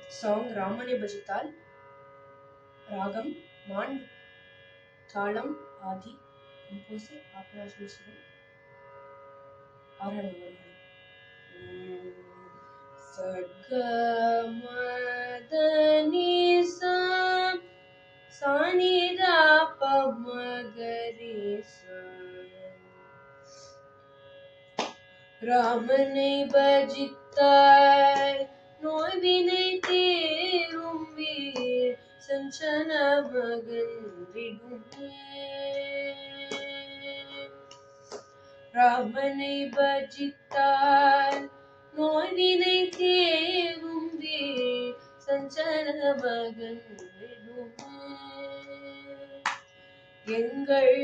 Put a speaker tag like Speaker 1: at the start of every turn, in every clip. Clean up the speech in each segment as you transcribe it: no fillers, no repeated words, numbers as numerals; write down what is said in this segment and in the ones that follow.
Speaker 1: Song Ramane Bajital, Ragam, Mand, Thalam, Adi, composer Apurashan Sivam, Aranavaram. Sagamada Sani da pamagari sa Ramane bajittar நோய்வினை தீரும் வீர் சஞ்சன மகன்றிடுமே ராமனை பஜித்தார் நோய்வினை தீரும் வீர் சஞ்சன மகன்றிடுமே எங்கள்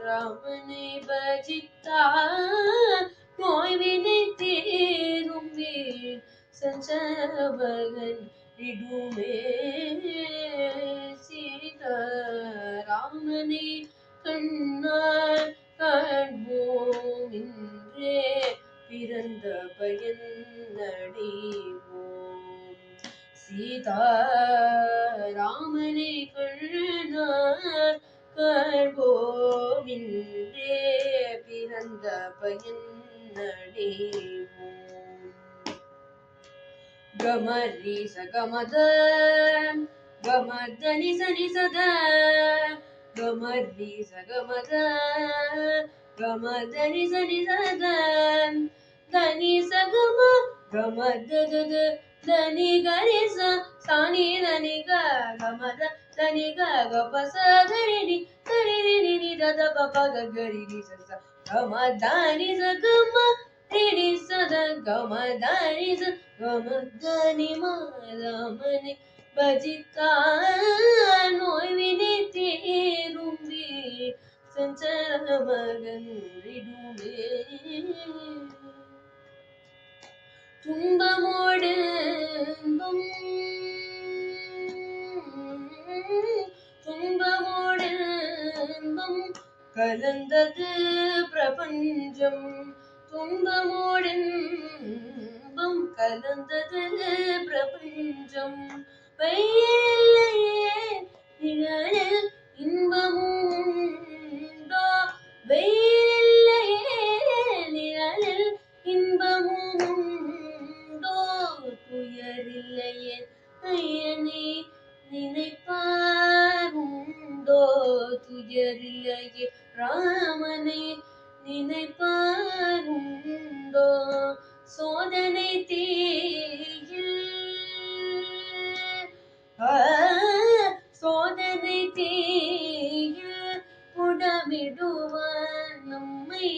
Speaker 1: ராமனை பஜித்தார் நோய்வினை தீரும் வீர் சஞ்சனமகன் விடுமே சீதா ராமனை கண்ணால் காண்போம் இன்றே பிறந்த பயன் அடைவோம் சீதா ராமனை கண்ணால் காண்போம் இன்றே பிறந்த பயன் அடைவோம் Gamari sagamada gamadani sani sada Gamari sagamada gamadani sani sada Dani sagama gamadada Dani garisa sani dani ga gamada Dani ga gapasa garini garini dada papa garini sasa Gamadani sagama Dini sada gamadani sa Gamadani maramane bajittar நோய்வினை தீரும் வீர் சஞ்சன மகன்றிடுமே துன்பமோடு கலந்தது பிரபஞ்சம் துன்பமோடின்பம் கலந்தது பிரபஞ்சம் வெயில்லையே நிழலில் இன்பமும் உண்டோ வெயில்லையே நிழலில் இன்பமும் உண்டோ துயரில்லையே ஐயனை நினைப்பார் உண்டோ துயரில்லையே ராமனை நினைப்பார் உண்டோ சோதனை தீயில் சோதனை தீயில் புடமிடுவார் நம்மை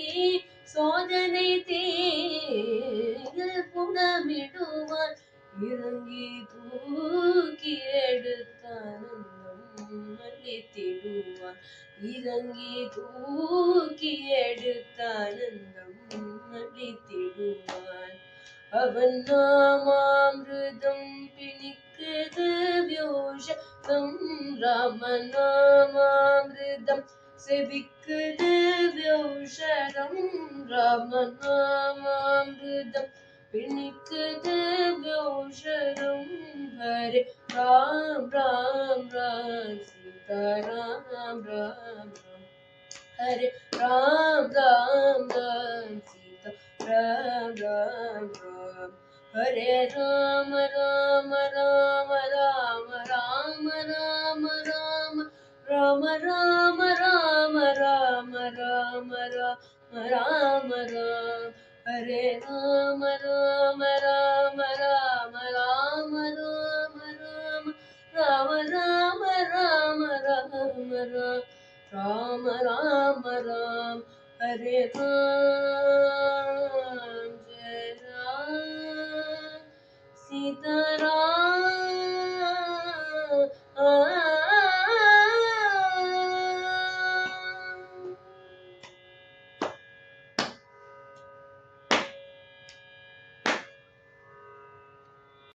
Speaker 1: சோதனை தீயில் புடமிடுவார் இறங்கி தூக்கி எடுத்தானந்தம் அளித்திடுவார் இறங்கி தூக்கி எடுத்தானந்தம் அளித்திடுவான் அவன் நாமாமிருதம் பிணிக்குது வியோஷம் ராமநாமாமிருதம் செவிக்குது வியோஷரம் ராமநாமாமிருதம் பிணிக்குது வியோஷரம் Hare Ram Ram Ram Sitaram Ram Ram Hare Ram Ram Ram Sita Ram Ram Ram Hare Ram Ram Ram Ram Ram Ram Ram Ram Ram Ram Ram Ram Ram Ram Hare Ram Ram Ram Ram Ram Ram Ram Ram Ram Ram Ram Ram Ram Hare Ram